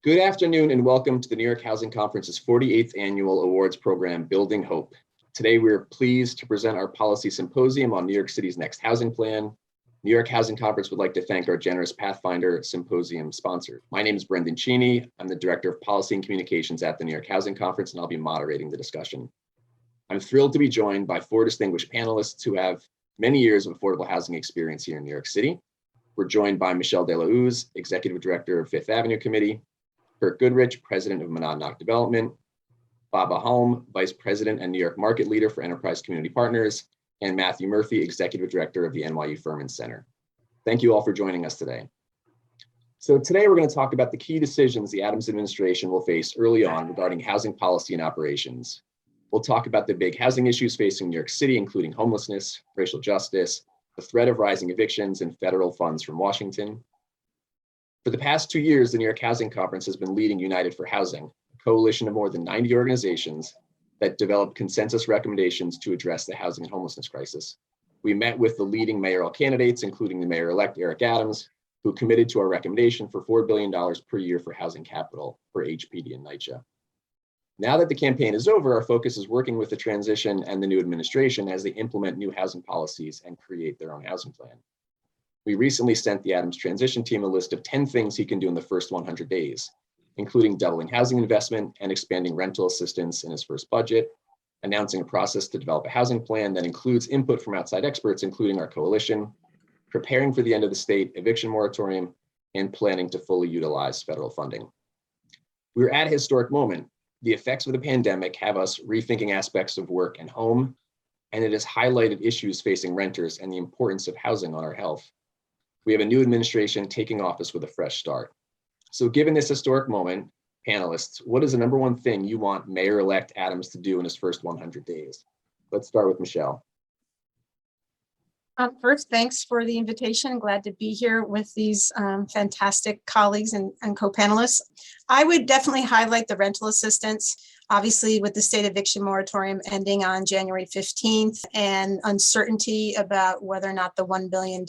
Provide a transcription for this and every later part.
Good afternoon and welcome to the New York Housing Conference's 48th annual awards program, Building Hope. Today, we're pleased to present our policy symposium on New York City's next housing plan. New York Housing Conference would like to thank our generous Pathfinder Symposium sponsor. My name is Brendan Cheney. I'm the Director of Policy and Communications at the New York Housing Conference, and I'll be moderating the discussion. I'm thrilled to be joined by four distinguished panelists who have many years of affordable housing experience here in New York City. We're joined by Michelle De La Uz, Executive Director of Fifth Avenue Committee, Kirk Goodrich, President of Monadnock Development, Baba Holm, Vice President and New York Market Leader for Enterprise Community Partners, and Matthew Murphy, Executive Director of the NYU Furman Center. Thank you all for joining us today. So today we're going to talk about the key decisions the Adams administration will face early on regarding housing policy and operations. We'll talk about the big housing issues facing New York City, including homelessness, racial justice, the threat of rising evictions, and federal funds from Washington. For the past 2 years, the New York Housing Conference has been leading United for Housing, a coalition of more than 90 organizations that developed consensus recommendations to address the housing and homelessness crisis. We met with the leading mayoral candidates, including the mayor-elect Eric Adams, who committed to our recommendation for $4 billion per year for housing capital for HPD and NYCHA. Now that the campaign is over, our focus is working with the transition and the new administration as they implement new housing policies and create their own housing plan. We recently sent the Adams transition team a list of 10 things he can do in the first 100 days, including doubling housing investment and expanding rental assistance in his first budget, announcing a process to develop a housing plan that includes input from outside experts, including our coalition, preparing for the end of the state eviction moratorium, and planning to fully utilize federal funding. We're at a historic moment. The effects of the pandemic have us rethinking aspects of work and home, and it has highlighted issues facing renters and the importance of housing on our health. We have a new administration taking office with a fresh start. So given this historic moment, panelists, what is the number one thing you want Mayor-elect Adams to do in his first 100 days? Let's start with Michelle. First, thanks for the invitation. Glad to be here with these fantastic colleagues and co-panelists. I would definitely highlight the rental assistance. Obviously, with the state eviction moratorium ending on January 15th and uncertainty about whether or not the $1 billion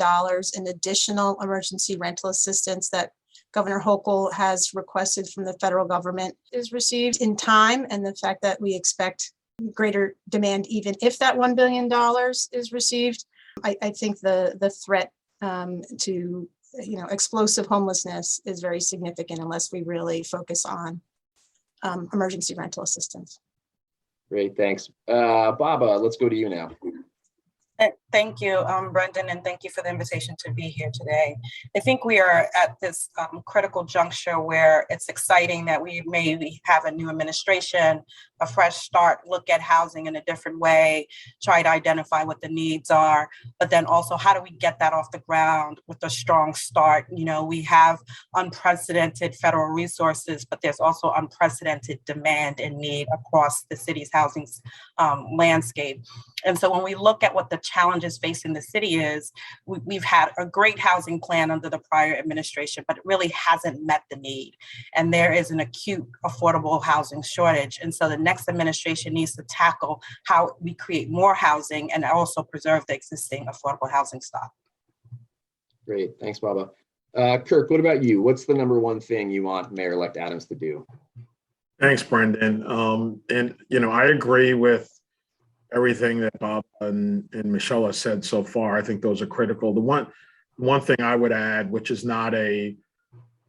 in additional emergency rental assistance that Governor Hochul has requested from the federal government is received in time, and the fact that we expect greater demand even if that $1 billion is received. I think the threat to explosive homelessness is very significant unless we really focus on emergency rental assistance. Great, thanks. Baba, let's go to you now. Thank you, Brendan, and thank you for the invitation to be here today. I think we are at this critical juncture where it's exciting that we maybe have a new administration, a fresh start, look at housing in a different way, try to identify what the needs are, but then also how do we get that off the ground with a strong start? You know, we have unprecedented federal resources, but there's also unprecedented demand and need across the city's housing landscape. And so when we look at what the challenges facing the city is, we've had a great housing plan under the prior administration, but it really hasn't met the need. And there is an acute affordable housing shortage. And so the next administration needs to tackle how we create more housing and also preserve the existing affordable housing stock. Great, thanks, Baba. Kirk, what about you? What's the number one thing you want Mayor-elect Adams to do? Thanks, Brendan. I agree with everything that Bob and Michelle have said so far. I think those are critical. The one thing I would add, which is not a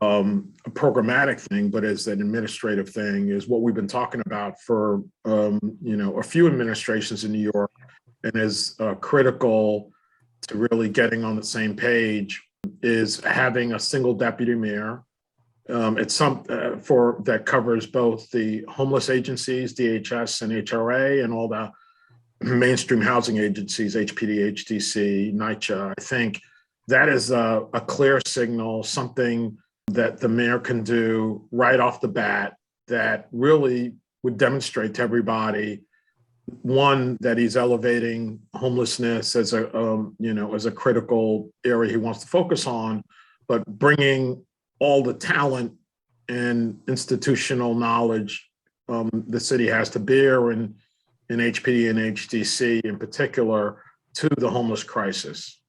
programmatic thing, but is an administrative thing, is what we've been talking about for a few administrations in New York, and is critical to really getting on the same page, is having a single deputy mayor. It's that covers both the homeless agencies, DHS and HRA, and all the mainstream housing agencies, HPD, HDC, NYCHA. I think that is a clear signal, something that the mayor can do right off the bat that really would demonstrate to everybody, one, that he's elevating homelessness as a critical area he wants to focus on, but bringing all the talent and institutional knowledge the city has to bear in HPD and HDC in particular to the homeless crisis.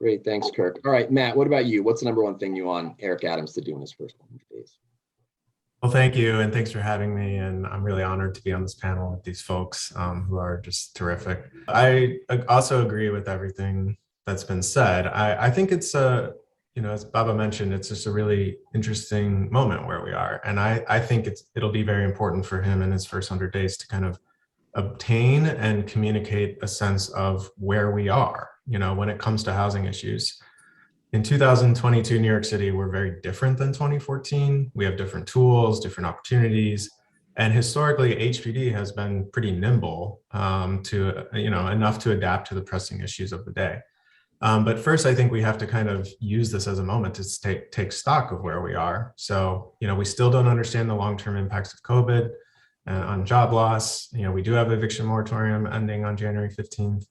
Great, thanks, Kirk. All right, Matt, what about you? What's the number one thing you want Eric Adams to do in his first 100 days? Well, thank you, and thanks for having me. And I'm really honored to be on this panel with these folks who are just terrific. I also agree with everything that's been said. I think it's as Baba mentioned, it's just a really interesting moment where we are, and I think it'll be very important for him in his first 100 days to kind of obtain and communicate a sense of where we are, when it comes to housing issues. In 2022, New York City, we're very different than 2014. We have different tools, different opportunities. And historically, HPD has been pretty nimble enough to adapt to the pressing issues of the day. But first, I think we have to kind of use this as a moment to take stock of where we are. So, we still don't understand the long-term impacts of COVID on job loss. We do have eviction moratorium ending on January 15th.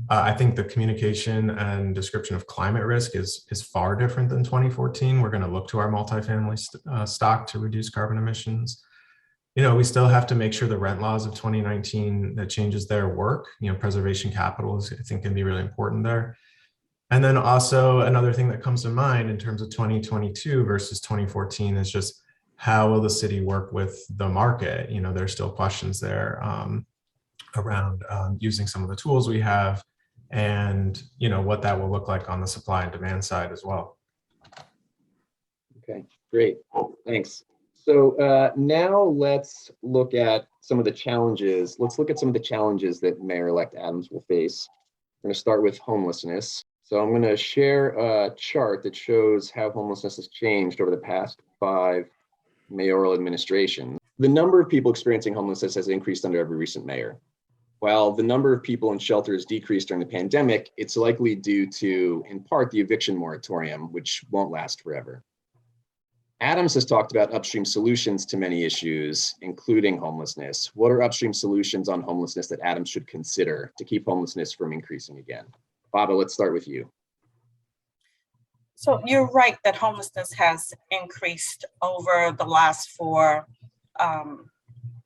I think the communication and description of climate risk is far different than 2014. We're going to look to our multifamily stock to reduce carbon emissions. We still have to make sure the rent laws of 2019 that changes their work. Preservation capital is, I think, can be really important there. And then also another thing that comes to mind in terms of 2022 versus 2014 is just how will the city work with the market? There's still questions there around using some of the tools we have and what that will look like on the supply and demand side as well. Okay, great, thanks. So now let's look at some of the challenges. Let's look at some of the challenges that Mayor-elect Adams will face. We're going to start with homelessness. So I'm going to share a chart that shows how homelessness has changed over the past 5 mayoral administrations. The number of people experiencing homelessness has increased under every recent mayor. While the number of people in shelters decreased during the pandemic, it's likely due to, in part, the eviction moratorium, which won't last forever. Adams has talked about upstream solutions to many issues, including homelessness. What are upstream solutions on homelessness that Adams should consider to keep homelessness from increasing again? Baba, let's start with you. So you're right that homelessness has increased over the last 4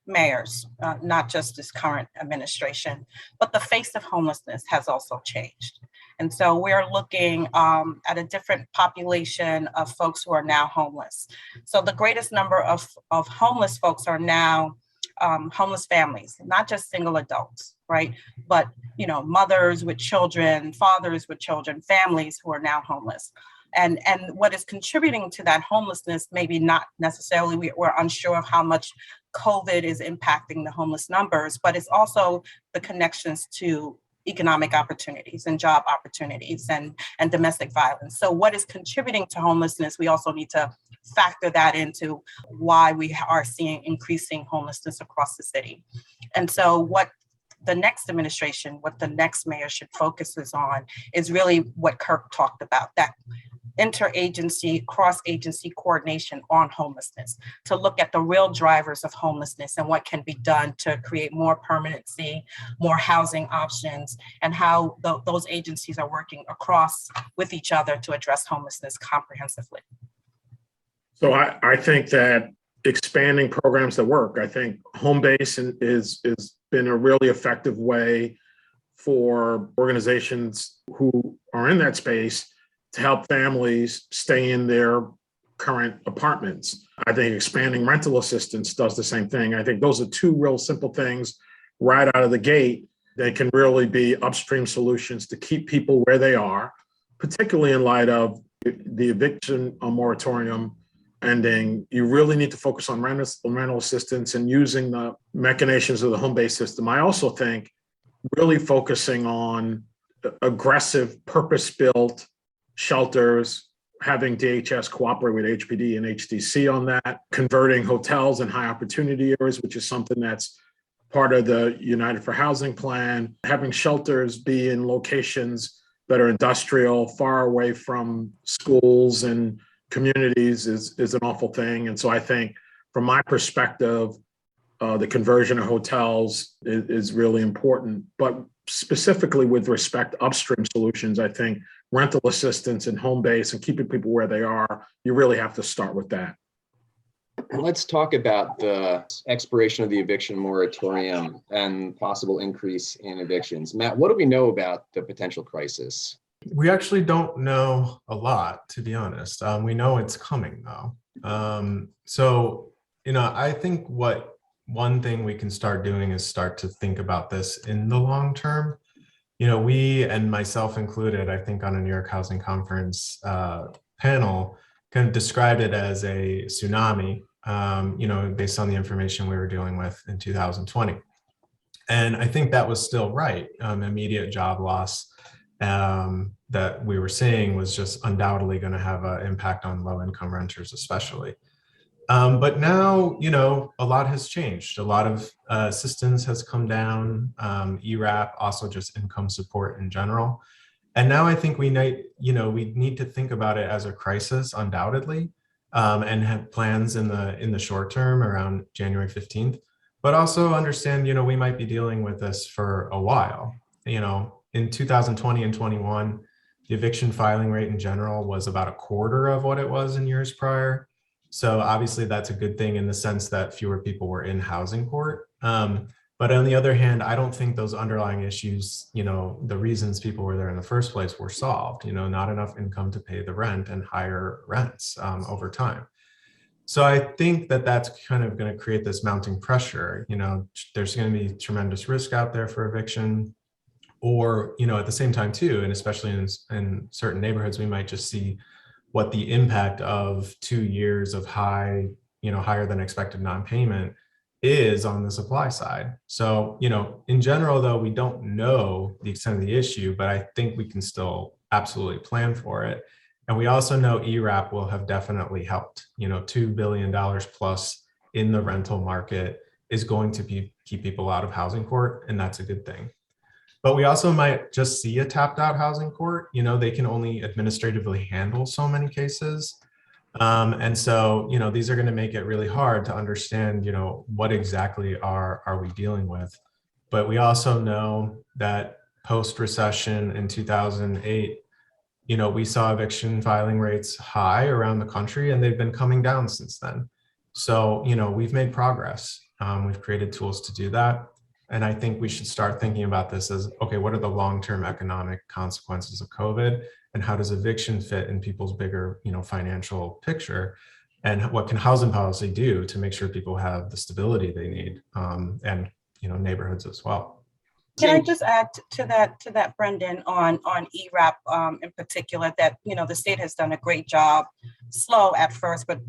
mayors, not just this current administration, but the face of homelessness has also changed. And so we're looking at a different population of folks who are now homeless. So the greatest number of homeless folks are now homeless families, not just single adults, right? But, mothers with children, fathers with children, families who are now homeless. And what is contributing to that homelessness, maybe not necessarily, we're unsure of how much COVID is impacting the homeless numbers, but it's also the connections to economic opportunities and job opportunities and domestic violence. So what is contributing to homelessness, we also need to factor that into why we are seeing increasing homelessness across the city. And so what the next administration, what the next mayor should focus on is really what Kirk talked about, that interagency, cross-agency coordination on homelessness, to look at the real drivers of homelessness and what can be done to create more permanency, more housing options, and how those agencies are working across with each other to address homelessness comprehensively. So I think that expanding programs that work, I think home base is been a really effective way for organizations who are in that space to help families stay in their current apartments. I think expanding rental assistance does the same thing. I think those are 2 real simple things right out of the gate that can really be upstream solutions to keep people where they are, particularly in light of the eviction moratorium ending. You really need to focus on rental assistance and using the machinations of the home-based system. I also think really focusing on aggressive, purpose-built shelters, having DHS cooperate with HPD and HDC on that, converting hotels and high opportunity areas, which is something that's part of the United for Housing plan, having shelters be in locations that are industrial, far away from schools and communities is an awful thing. And so I think from my perspective, the conversion of hotels is really important. But specifically with respect to upstream solutions, I think rental assistance and home base and keeping people where they are, you really have to start with that. Let's talk about the expiration of the eviction moratorium and possible increase in evictions. Matt, what do we know about the potential crisis? We actually don't know a lot, to be honest. We know it's coming though. So, I think one thing we can start doing is start to think about this in the long term. We, and myself included, I think on a New York Housing Conference panel, kind of described it as a tsunami, based on the information we were dealing with in 2020. And I think that was still right. Immediate job loss that we were seeing was just undoubtedly going to have an impact on low income renters, especially. But now, a lot has changed. A lot of assistance has come down, ERAP, also just income support in general. And now I think we need to think about it as a crisis, undoubtedly, and have plans in the short term around January 15th. But also understand, we might be dealing with this for a while. In 2020 and 21, the eviction filing rate in general was about a quarter of what it was in years prior. So obviously that's a good thing in the sense that fewer people were in housing court. But on the other hand, I don't think those underlying issues, the reasons people were there in the first place were solved, not enough income to pay the rent and higher rents over time. So I think that that's kind of going to create this mounting pressure. There's going to be tremendous risk out there for eviction, or, at the same time too, and especially in certain neighborhoods, we might just see what the impact of 2 years of higher than expected non-payment is on the supply side. So, in general, though, we don't know the extent of the issue, but I think we can still absolutely plan for it. And we also know ERAP will have definitely helped. $2 billion plus in the rental market is going to keep people out of housing court, and that's a good thing. But we also might just see a tapped out housing court. They can only administratively handle so many cases. And so, these are going to make it really hard to understand, what exactly are we dealing with. But we also know that post-recession in 2008, we saw eviction filing rates high around the country, and they've been coming down since then. So, we've made progress. We've created tools to do that. And I think we should start thinking about this as, okay, what are the long-term economic consequences of COVID, and how does eviction fit in people's bigger, financial picture? And what can housing policy do to make sure people have the stability they need, and, neighborhoods as well? Can I just add to that, Brendan, on ERAP in particular, that, the state has done a great job, slow at first, but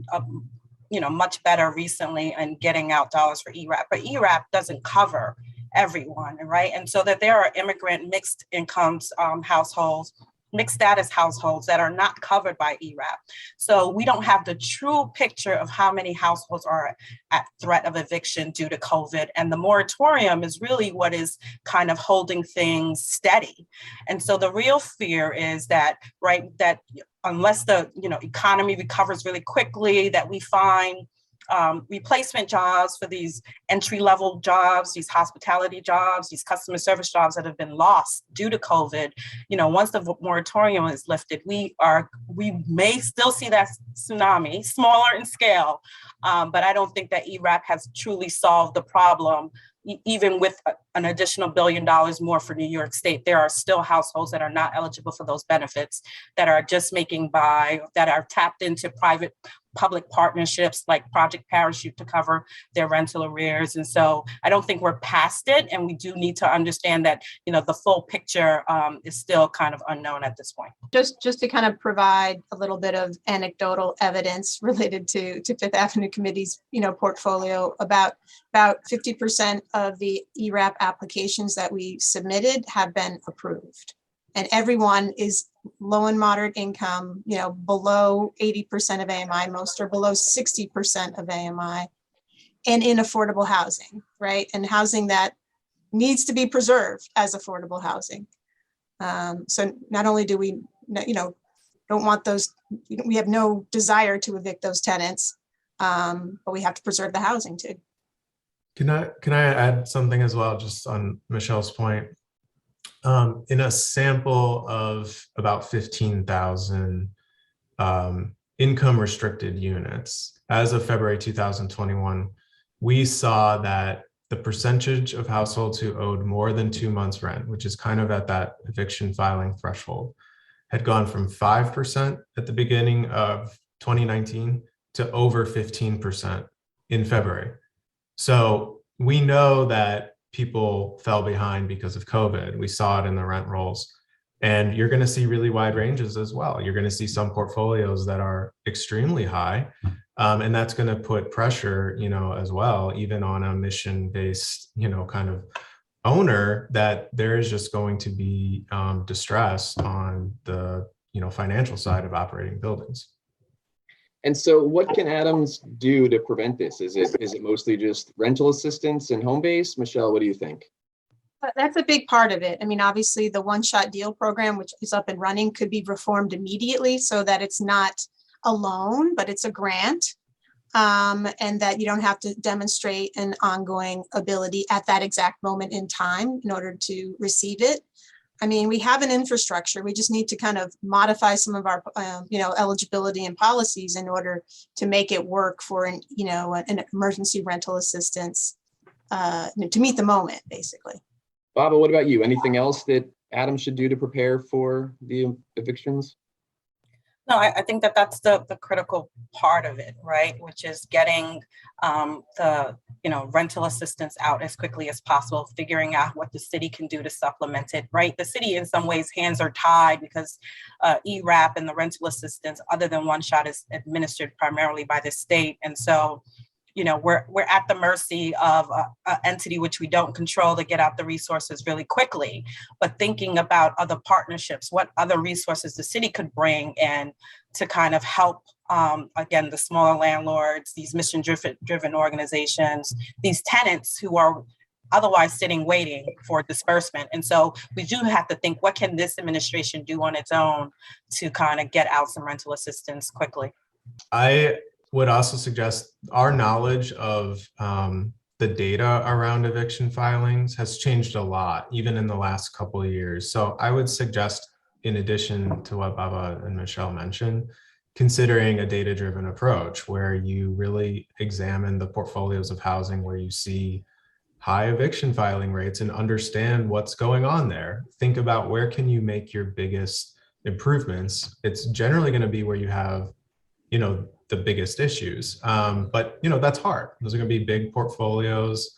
much better recently in getting out dollars for ERAP. But ERAP doesn't cover everyone, right? And so that there are immigrant mixed incomes households, mixed status households that are not covered by ERAP. So we don't have the true picture of how many households are at threat of eviction due to COVID. And the moratorium is really what is kind of holding things steady. And so the real fear is that, right, that unless the economy recovers really quickly, that we find replacement jobs for these entry-level jobs, these hospitality jobs, these customer service jobs that have been lost due to COVID. Once the moratorium is lifted, we may still see that tsunami, smaller in scale, but I don't think that ERAP has truly solved the problem. Even with an additional $1 billion more for New York State, there are still households that are not eligible for those benefits, that are just that are tapped into public partnerships like Project Parachute to cover their rental arrears. And so I don't think we're past it. And we do need to understand that, the full picture is still kind of unknown at this point. Just to kind of provide a little bit of anecdotal evidence related to Fifth Avenue Committee's, portfolio, about 50% of the ERAP applications that we submitted have been approved. And everyone is low and moderate income, below 80% of AMI, most are below 60% of AMI, and in affordable housing, right? And housing that needs to be preserved as affordable housing. So not only do we, don't want those, we have no desire to evict those tenants, but we have to preserve the housing too. Can I add something as well, just on Michelle's point? In a sample of about 15,000 income restricted units, as of February 2021, we saw that the percentage of households who owed more than 2 months rent, which is kind of at that eviction filing threshold, had gone from 5% at the beginning of 2019 to over 15% in February. So we know that people fell behind because of COVID. We saw it in the rent rolls. And you're going to see really wide ranges as well. You're going to see some portfolios that are extremely high. And that's going to put pressure, as well, even on a mission-based, kind of owner, that there is just going to be distress on the, financial side of operating buildings. And so what can Adams do to prevent this? Is it mostly just rental assistance and home base? Michelle, what do you think? That's a big part of it. I mean, obviously the one-shot deal program, which is up and running, could be reformed immediately so that it's not a loan, but it's a grant. And that you don't have to demonstrate an ongoing ability at that exact moment in time in order to receive it. I mean, we have an infrastructure. We just need to kind of modify some of our, eligibility and policies in order to make it work for an emergency rental assistance to meet the moment, basically. Baba, what about you? Anything else that Adams should do to prepare for the evictions? No, I think that's the critical part of it, right? Which is getting the rental assistance out as quickly as possible, figuring out what the city can do to supplement it, right? The city, in some ways, hands are tied because ERAP and the rental assistance, other than one shot, is administered primarily by the state, and so we're at the mercy of an entity which we don't control to get out the resources really quickly. But thinking about other partnerships, what other resources the city could bring in to kind of help, again, the smaller landlords, these mission-driven organizations, these tenants who are otherwise sitting waiting for disbursement. And so we do have to think, what can this administration do on its own to kind of get out some rental assistance quickly? I would also suggest our knowledge of the data around eviction filings has changed a lot, even in the last couple of years. So I would suggest, in addition to what Baba and Michelle mentioned, considering a data-driven approach where you really examine the portfolios of housing where you see high eviction filing rates and understand what's going on there. Think about where can you make your biggest improvements. It's generally going to be where you have, the biggest issues. But, that's hard. Those are going to be big portfolios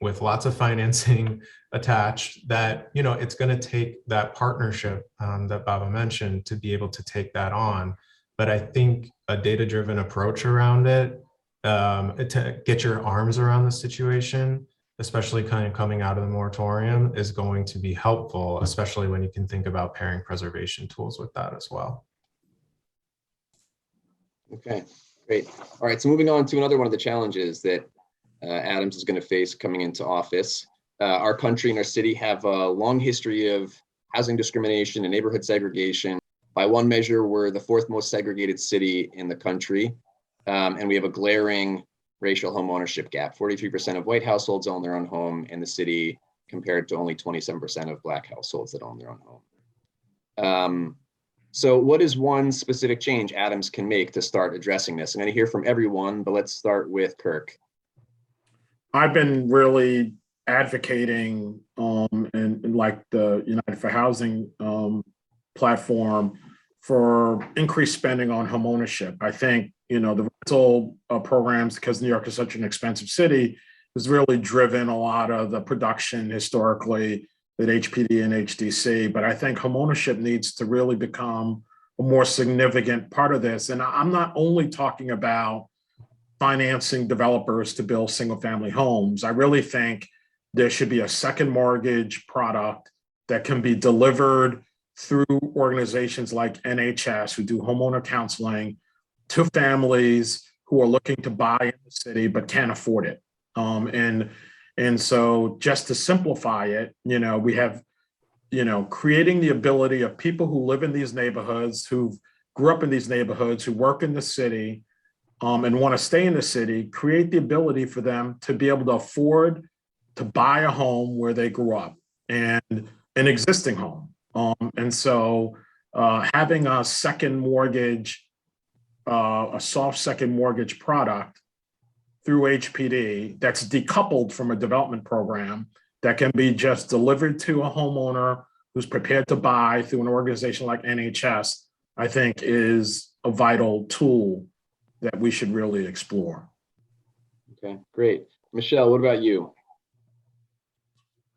with lots of financing attached that, it's going to take that partnership that Baba mentioned to be able to take that on. But I think a data-driven approach around it, to get your arms around the situation, especially kind of coming out of the moratorium, is going to be helpful, especially when you can think about pairing preservation tools with that as well. Okay, great. All right, so moving on to another one of the challenges that Adams is going to face coming into office. Our country and our city have a long history of housing discrimination and neighborhood segregation. By one measure, we're the fourth most segregated city in the country, and we have a glaring racial home ownership gap. 43% of white households own their own home in the city, compared to only 27% of Black households that own their own home. So what is one specific change Adams can make to start addressing this? I'm going to hear from everyone, but let's start with Kirk. I've been really advocating and like the United for Housing platform for increased spending on homeownership. I think, the rental programs, because New York is such an expensive city, has really driven a lot of the production historically at HPD and HDC, but I think homeownership needs to really become a more significant part of this. And I'm not only talking about financing developers to build single-family homes. I really think there should be a second mortgage product that can be delivered through organizations like NHS, who do homeowner counseling, to families who are looking to buy in the city but can't afford it. And so just to simplify it, we have, creating the ability of people who live in these neighborhoods, who grew up in these neighborhoods, who work in the city and want to stay in the city, create the ability for them to be able to afford to buy a home where they grew up, and an existing home. And so having a second mortgage, a soft second mortgage product through HPD that's decoupled from a development program that can be just delivered to a homeowner who's prepared to buy through an organization like NHS, I think is a vital tool that we should really explore. Okay, great. Michelle, what about you?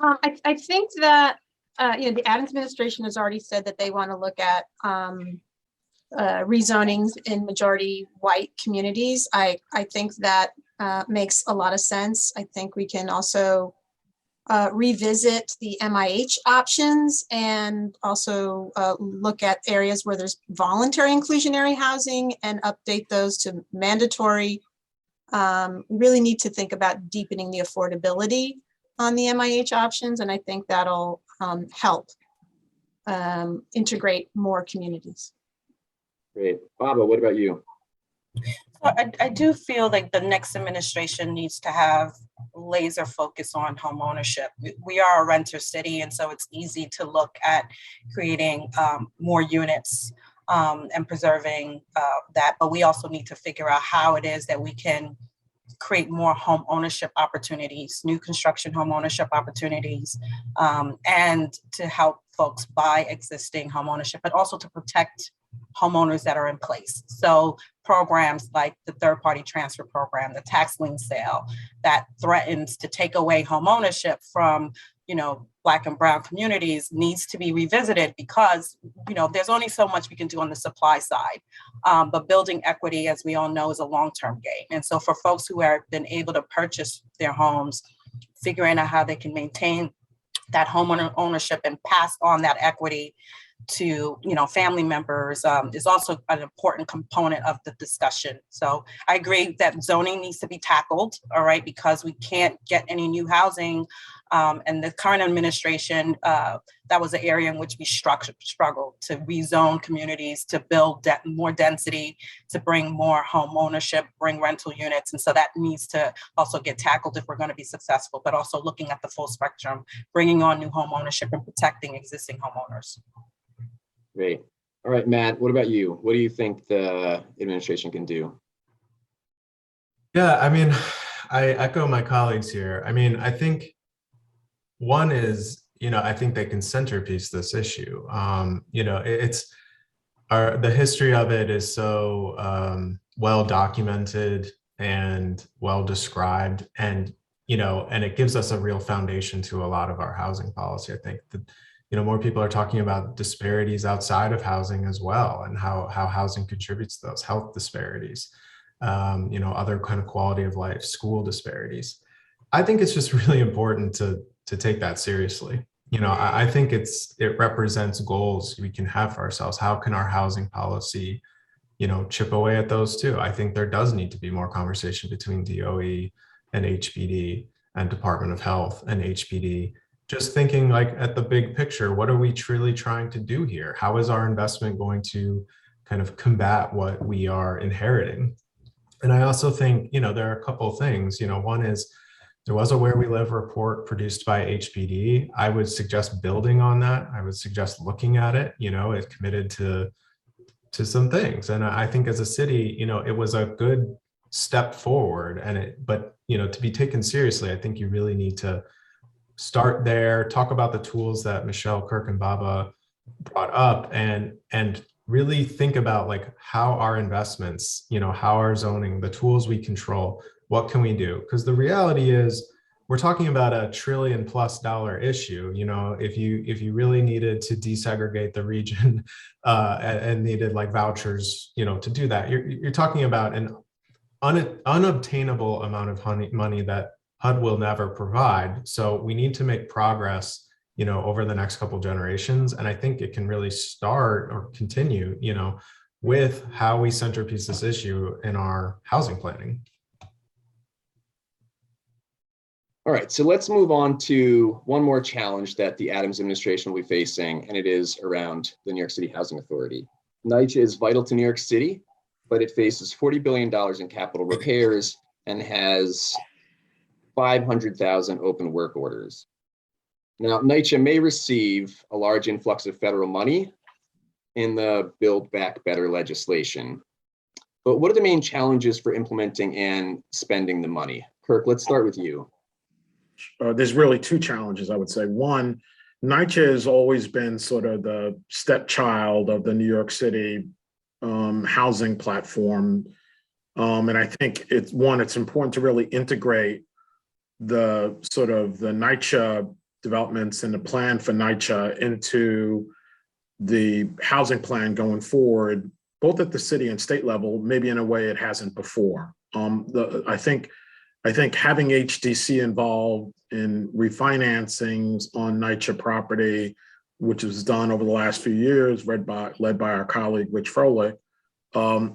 I think that the Adams administration has already said that they want to look at rezonings in majority white communities. I think that makes a lot of sense. I think we can also revisit the MIH options and also look at areas where there's voluntary inclusionary housing and update those to mandatory. We really need to think about deepening the affordability on the MIH options, and I think that'll help integrate more communities. Great. Baba, what about you? So I do feel like the next administration needs to have laser focus on home ownership. We are a renter city, and so it's easy to look at creating more units and preserving that. But we also need to figure out how it is that we can create more home ownership opportunities, new construction home ownership opportunities, and to help folks buy existing home ownership, but also to protect homeowners that are in place. So programs like the third-party transfer program, the tax lien sale, that threatens to take away home ownership from, Black and Brown communities needs to be revisited because, there's only so much we can do on the supply side. But building equity, as we all know, is a long-term game. And so for folks who have been able to purchase their homes, figuring out how they can maintain that home ownership and pass on that equity to family members is also an important component of the discussion. So I agree that zoning needs to be tackled, all right, because we can't get any new housing. And the current administration, that was an area in which we struggled to rezone communities, to build more density, to bring more home ownership, bring rental units. And so that needs to also get tackled if we're going to be successful, but also looking at the full spectrum, bringing on new home ownership and protecting existing homeowners. Great. All right, Matt, what about you? What do you think the administration can do? Yeah, I echo my colleagues here. I think one is, I think they can centerpiece this issue. The history of it is so well documented and well described, and and it gives us a real foundation to a lot of our housing policy. I think that more people are talking about disparities outside of housing as well, and how housing contributes to those health disparities, other kind of quality of life, school disparities. I think it's just really important to take that seriously. I think it represents goals we can have for ourselves. How can our housing policy, chip away at those too? I think there does need to be more conversation between DOE and HPD and Department of Health and HPD. Just thinking like at the big picture, what are we truly trying to do here? How is our investment going to kind of combat what we are inheriting? And I also think, there are a couple of things. One is there was a Where We Live report produced by HPD. I would suggest building on that. I would suggest looking at it. It committed to some things. And I think as a city, it was a good step forward. But to be taken seriously, I think you really need to start there, talk about the tools that Michelle, Kirk, and Baba brought up, and really think about like how our investments, how our zoning, the tools we control, what can we do? Because the reality is we're talking about $1 trillion+ issue. If you really needed to desegregate the region and needed like vouchers, to do that, you're talking about an unobtainable amount of money that HUD will never provide. So we need to make progress, over the next couple generations. And I think it can really start or continue, with how we centerpiece this issue in our housing planning. All right, so let's move on to one more challenge that the Adams administration will be facing, and it is around the New York City Housing Authority. NYCHA is vital to New York City, but it faces $40 billion in capital repairs and has 500,000 open work orders. Now, NYCHA may receive a large influx of federal money in the Build Back Better legislation. But what are the main challenges for implementing and spending the money? Kirk, let's start with you. There's really two challenges, I would say. One, NYCHA has always been sort of the stepchild of the New York City housing platform. And I think it's important to really integrate the sort of the NYCHA developments and the plan for NYCHA into the housing plan going forward, both at the city and state level, maybe in a way it hasn't before. I think having HDC involved in refinancings on NYCHA property, which was done over the last few years, led by our colleague Rich Froelich,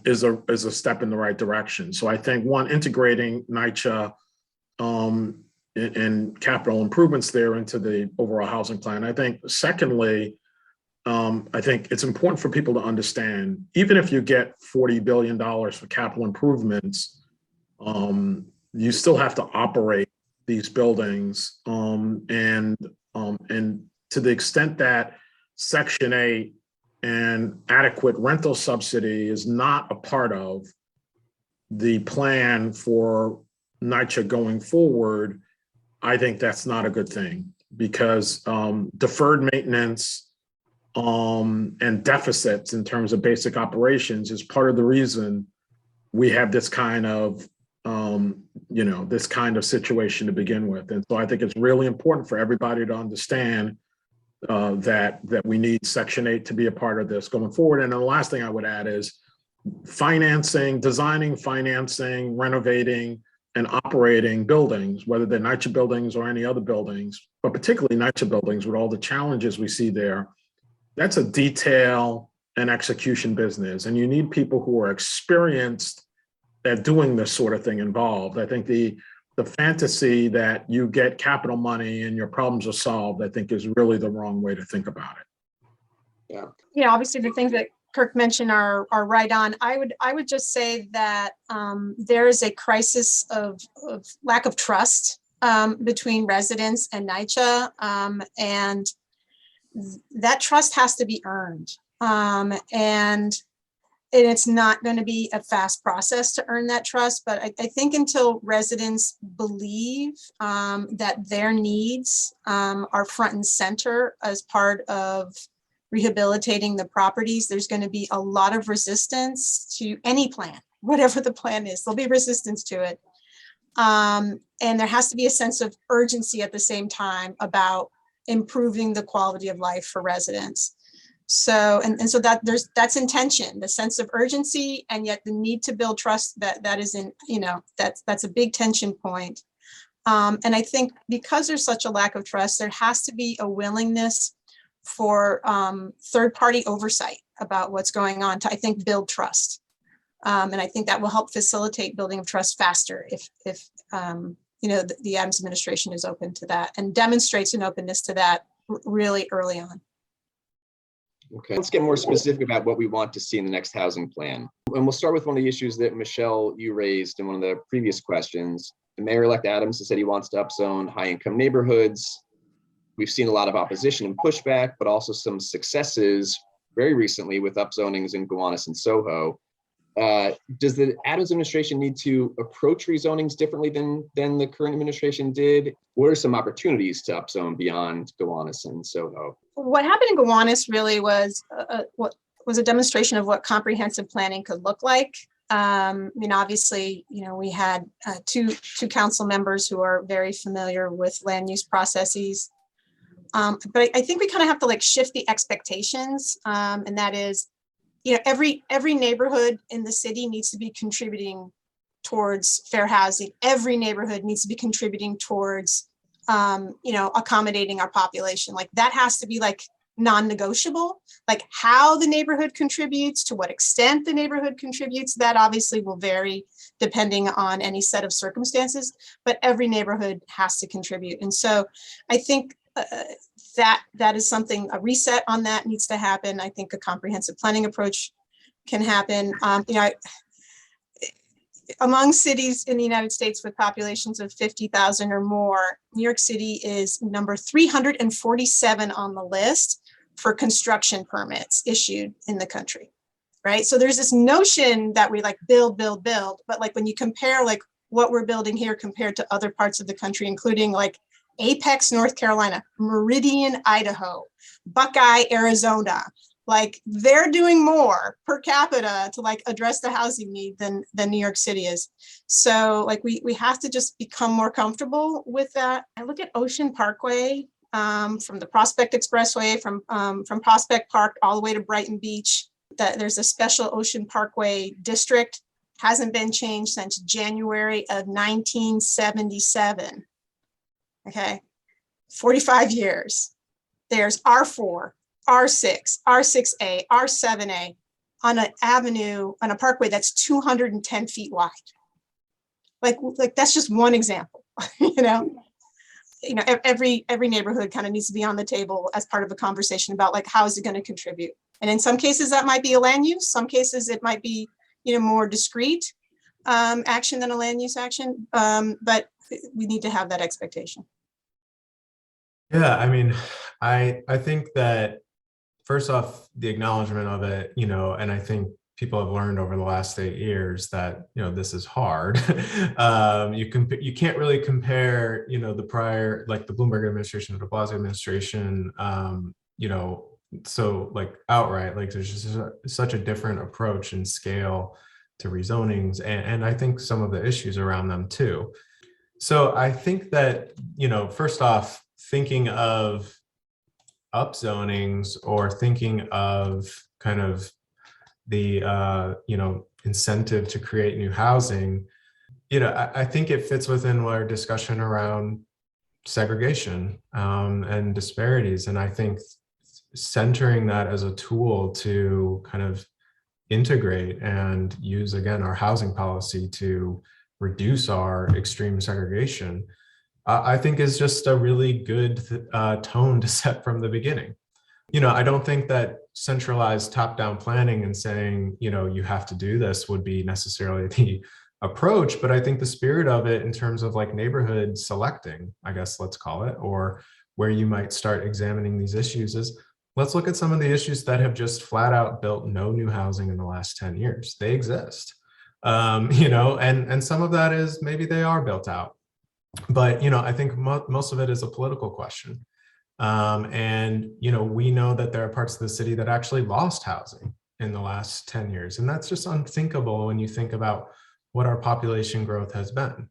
is a step in the right direction. So I think integrating NYCHA and capital improvements there into the overall housing plan. I think secondly, I think it's important for people to understand, even if you get $40 billion for capital improvements, you still have to operate these buildings. And to the extent that Section 8 and adequate rental subsidy is not a part of the plan for NYCHA going forward, I think that's not a good thing, because deferred maintenance and deficits in terms of basic operations is part of the reason we have this kind of situation to begin with. And so I think it's really important for everybody to understand that we need Section 8 to be a part of this going forward. And then the last thing I would add is designing, financing, renovating, and operating buildings, whether they're NYCHA buildings or any other buildings, but particularly NYCHA buildings with all the challenges we see there. That's a detail and execution business, and you need people who are experienced at doing this sort of thing involved. I think the fantasy that you get capital money and your problems are solved, I think, is really the wrong way to think about it. Yeah, obviously the things that Kirk mentioned are right on. I would just say that there is a crisis of lack of trust between residents and NYCHA, and that trust has to be earned. And it's not going to be a fast process to earn that trust, but I think until residents believe that their needs are front and center as part of rehabilitating the properties, there's going to be a lot of resistance to any plan, whatever the plan is. There'll be resistance to it. And there has to be a sense of urgency at the same time about improving the quality of life for residents. So, and so that's intention, the sense of urgency, and yet the need to build trust that is in, that's a big tension point. And I think because there's such a lack of trust, there has to be a willingness for third-party oversight about what's going on to, I think, build trust. And I think that will help facilitate building of trust faster if the Adams administration is open to that and demonstrates an openness to that really early on. Okay, let's get more specific about what we want to see in the next housing plan. And we'll start with one of the issues that Michelle, you raised in one of the previous questions. The mayor-elect Adams has said he wants to upzone high-income neighborhoods. We've seen a lot of opposition and pushback, but also some successes very recently with upzonings in Gowanus and Soho. Does the Adams administration need to approach rezonings differently than the current administration did? What are some opportunities to upzone beyond Gowanus and Soho? What happened in Gowanus really was a demonstration of what comprehensive planning could look like. Obviously, we had two council members who are very familiar with land use processes. But I think we kind of have to shift the expectations, and that is, every neighborhood in the city needs to be contributing towards fair housing. Every neighborhood needs to be contributing towards, accommodating our population. That has to be non-negotiable. How the neighborhood contributes, to what extent the neighborhood contributes, that obviously will vary depending on any set of circumstances. But every neighborhood has to contribute, and so I think that is something, a reset on that needs to happen. I think a comprehensive planning approach can happen. Among cities in the United States with populations of 50,000 or more, New York City is number 347 on the list for construction permits issued in the country, right? So there's this notion that we build, but when you compare what we're building here compared to other parts of the country, including Apex, North Carolina, Meridian, Idaho, Buckeye, Arizona. Like they're doing more per capita to like address the housing need than New York City is. So like we have to just become more comfortable with that. I look at Ocean Parkway, from the Prospect Expressway, from Prospect Park all the way to Brighton Beach. That there's a special Ocean Parkway district, hasn't been changed since January of 1977. Okay, 45 years. There's R4, R6, R6A, R7A on an avenue, on a parkway that's 210 feet wide. Like that's just one example, you know, every neighborhood kind of needs to be on the table as part of a conversation about like, how is it going to contribute? And in some cases that might be a land use, some cases it might be, more discrete action than a land use action. But we need to have that expectation. Yeah, I mean, I think that first off, the acknowledgement of it, and I think people have learned over the last 8 years that, this is hard. You can't really compare, the prior, like the Bloomberg administration or the Blasio administration, so like outright, like there's just such a different approach and scale to rezonings, and I think some of the issues around them too. So I think that, first off, thinking of upzonings or thinking of kind of the incentive to create new housing, I think it fits within our discussion around segregation and disparities. And I think centering that as a tool to kind of integrate and use, again, our housing policy to reduce our extreme segregation, I think is just a really good tone to set from the beginning. I don't think that centralized top-down planning and saying, you have to do this would be necessarily the approach, but I think the spirit of it in terms of like neighborhood selecting, I guess let's call it, or where you might start examining these issues is, let's look at some of the issues that have just flat out built no new housing in the last 10 years. They exist, and some of that is maybe they are built out. But, I think most of it is a political question. And, we know that there are parts of the city that actually lost housing in the last 10 years. And that's just unthinkable when you think about what our population growth has been.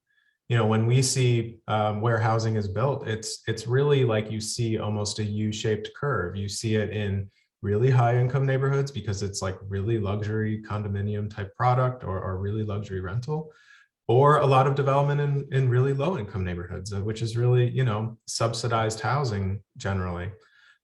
When we see where housing is built, it's really like you see almost a U-shaped curve. You see it in really high income neighborhoods because it's like really luxury condominium type product or really luxury rental, or a lot of development in really low income neighborhoods, which is really, subsidized housing generally.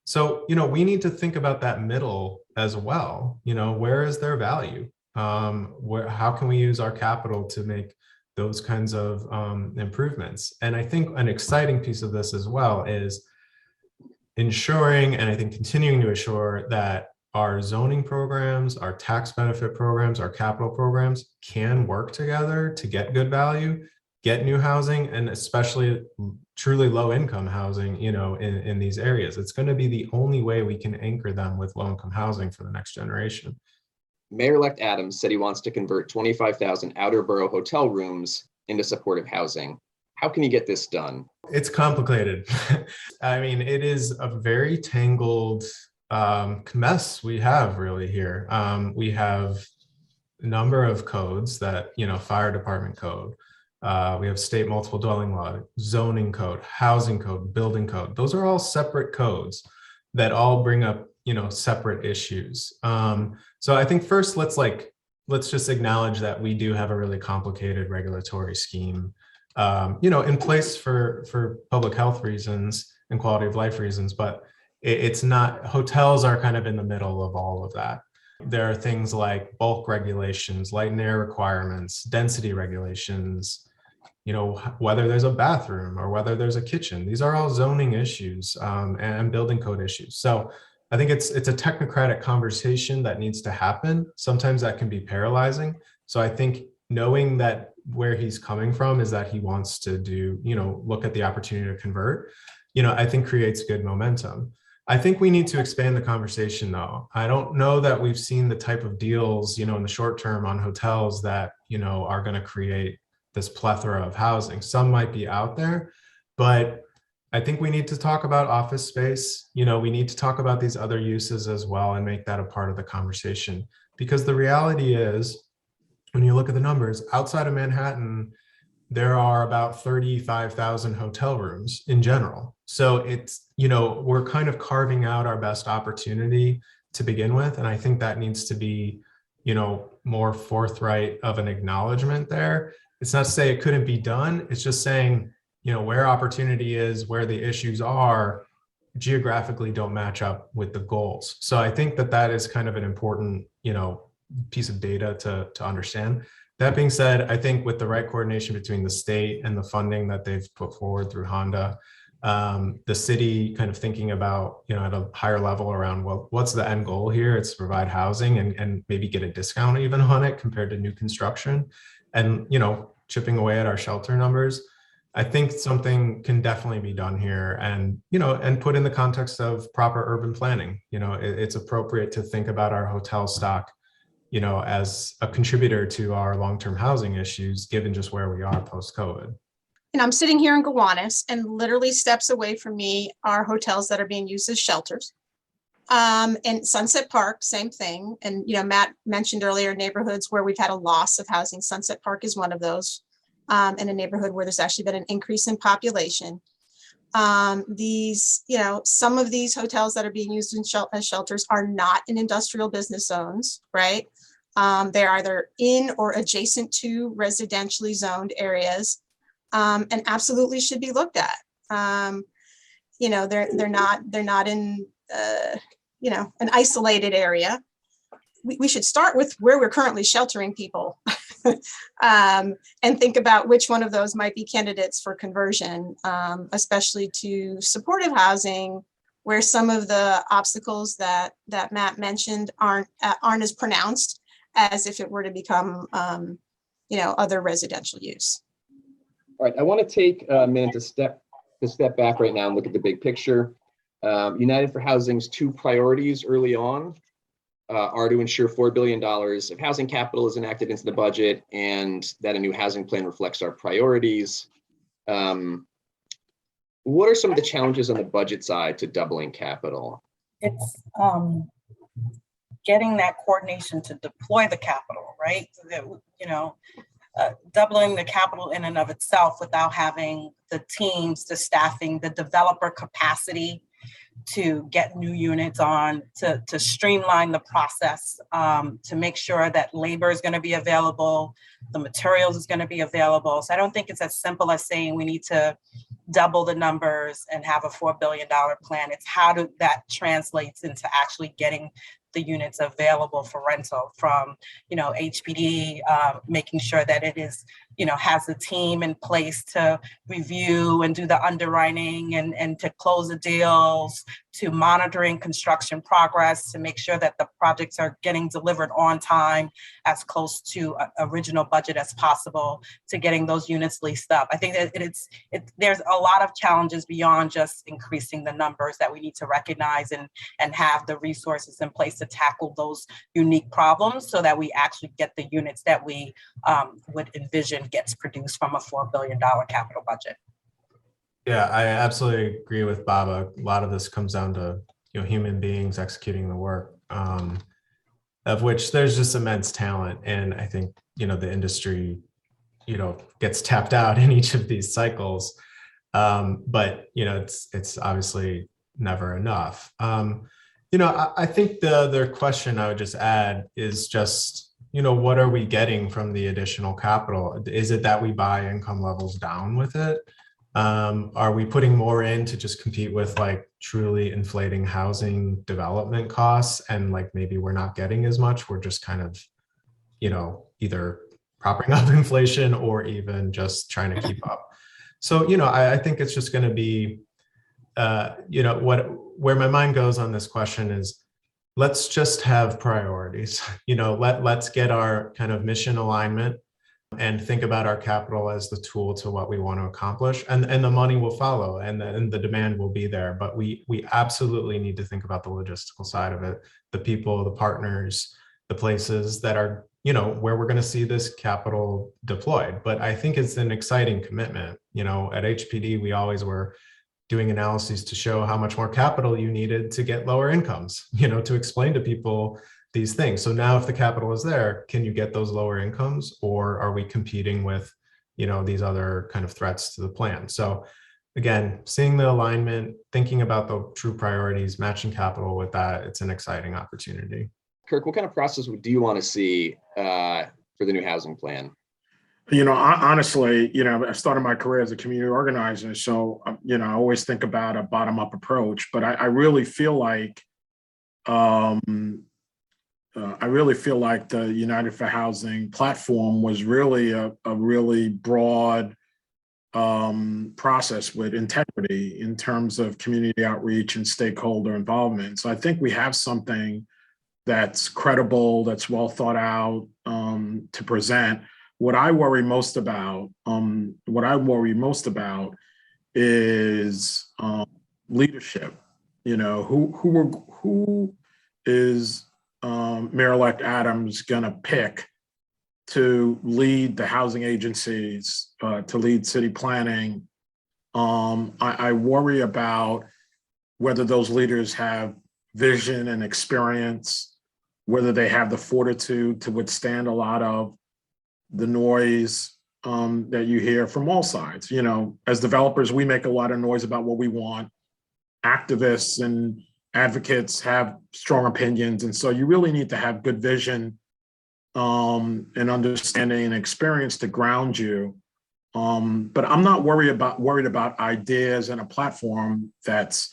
So, we need to think about that middle as well. Where is their value? How can we use our capital to make those kinds of improvements? And I think an exciting piece of this as well is ensuring, and I think continuing to assure, that our zoning programs, our tax benefit programs, our capital programs can work together to get good value, get new housing, and especially truly low income housing, in these areas. It's going to be the only way we can anchor them with low income housing for the next generation. Mayor-elect Adams said he wants to convert 25,000 outer borough hotel rooms into supportive housing. How can you get this done? It's complicated. I mean, it is a very tangled mess we have really here. We have a number of codes that, fire department code, we have state multiple dwelling law, zoning code, housing code, building code. Those are all separate codes that all bring up, separate issues. So I think first let's just acknowledge that we do have a really complicated regulatory scheme, in place for public health reasons and quality of life reasons, but it's not, hotels are kind of in the middle of all of that. There are things like bulk regulations, light and air requirements, density regulations, whether there's a bathroom or whether there's a kitchen. These are all zoning issues and building code issues. So I think it's a technocratic conversation that needs to happen. Sometimes that can be paralyzing. So I think knowing that where he's coming from is that he wants to do, look at the opportunity to convert, I think creates good momentum. I think we need to expand the conversation though. I don't know that we've seen the type of deals, in the short term on hotels that, are going to create this plethora of housing. Some might be out there, but I think we need to talk about office space. You know, we need to talk about these other uses as well and make that a part of the conversation. Because the reality is, when you look at the numbers, outside of Manhattan, there are about 35,000 hotel rooms in general. So it's, you know, we're kind of carving out our best opportunity to begin with. And I think that needs to be, you know, more forthright of an acknowledgement there. It's not to say it couldn't be done. It's just saying, you know, where opportunity is, where the issues are, geographically don't match up with the goals. So I think that that is kind of an important, you know, piece of data to understand. That being said, I think with the right coordination between the state and the funding that they've put forward through Honda, the city kind of thinking about, you know, at a higher level around, well, what's the end goal here? It's to provide housing and maybe get a discount even on it compared to new construction, and, you know, chipping away at our shelter numbers. I think something can definitely be done here, and, you know, and put in the context of proper urban planning. You know, it's appropriate to think about our hotel stock, you know, as a contributor to our long-term housing issues, given just where we are post-COVID. And I'm sitting here in Gowanus, and literally steps away from me are hotels that are being used as shelters. And Sunset Park, same thing. And, you know, Matt mentioned earlier neighborhoods where we've had a loss of housing. Sunset Park is one of those, in a neighborhood where there's actually been an increase in population. These, you know, some of these hotels that are being used as shelters are not in industrial business zones, right? They're either in or adjacent to residentially zoned areas, and absolutely should be looked at. You know, they're not in, you know, an isolated area. We should start with where we're currently sheltering people, and think about which one of those might be candidates for conversion, especially to supportive housing, where some of the obstacles that Matt mentioned aren't as pronounced as if it were to become, you know, other residential use. All right, I want to take a minute to step back right now and look at the big picture. United for Housing's two priorities early on are to ensure $4 billion of housing capital is enacted into the budget, and that a new housing plan reflects our priorities. What are some of the challenges on the budget side to doubling capital? It's getting that coordination to deploy the capital, right? So that, you know, doubling the capital in and of itself without having the teams, the staffing, the developer capacity to get new units on, to streamline the process, to make sure that labor is going to be available, the materials is going to be available. So I don't think it's as simple as saying we need to double the numbers and have a $4 billion plan. It's how that translates into actually getting the units available for rental from, you know, HPD, making sure that it is, you know, has a team in place to review and do the underwriting and to close the deals, to monitoring construction progress, to make sure that the projects are getting delivered on time, as close to original budget as possible, to getting those units leased up. I think that there's a lot of challenges beyond just increasing the numbers that we need to recognize and have the resources in place to tackle those unique problems so that we actually get the units that we would envision gets produced from a $4 billion capital budget. Yeah, I absolutely agree with Bob. A lot of this comes down to, you know, human beings executing the work, of which there's just immense talent. And I think, you know, the industry, you know, gets tapped out in each of these cycles. But, you know, it's obviously never enough. You know, I think the other question I would just add is just, you know, what are we getting from the additional capital? Is it that we buy income levels down with it? Are we putting more in to just compete with like truly inflating housing development costs, and like maybe we're not getting as much, we're just kind of, you know, either propping up inflation or even just trying to keep up? So, you know, I think it's just going to be, you know, where my mind goes on this question is, let's just have priorities. You know, let's get our kind of mission alignment and think about our capital as the tool to what we want to accomplish, and the money will follow, and the demand will be there. But we absolutely need to think about the logistical side of it, the people, the partners, the places that are, you know, where we're going to see this capital deployed. But I think it's an exciting commitment. You know, at HPD, we always were doing analyses to show how much more capital you needed to get lower incomes, to explain to people these things. So now if the capital is there, can you get those lower incomes, or are we competing with, these other kind of threats to the plan? So again, seeing the alignment, thinking about the true priorities, matching capital with that, it's an exciting opportunity. Kirk, what kind of process do you want to see for the new housing plan? Honestly, I started my career as a community organizer. So, I always think about a bottom-up approach, but I really feel like the United for Housing platform was really a really broad process with integrity in terms of community outreach and stakeholder involvement. So I think we have something that's credible, that's well thought out to present. What I worry most about is leadership. Who is Mayor-elect Adams going to pick to lead the housing agencies, to lead city planning? I worry about whether those leaders have vision and experience, whether they have the fortitude to withstand a lot of the noise that you hear from all sides. As developers, we make a lot of noise about what we want. Activists and advocates have strong opinions. And so you really need to have good vision and understanding and experience to ground you. But I'm not worried about ideas and a platform that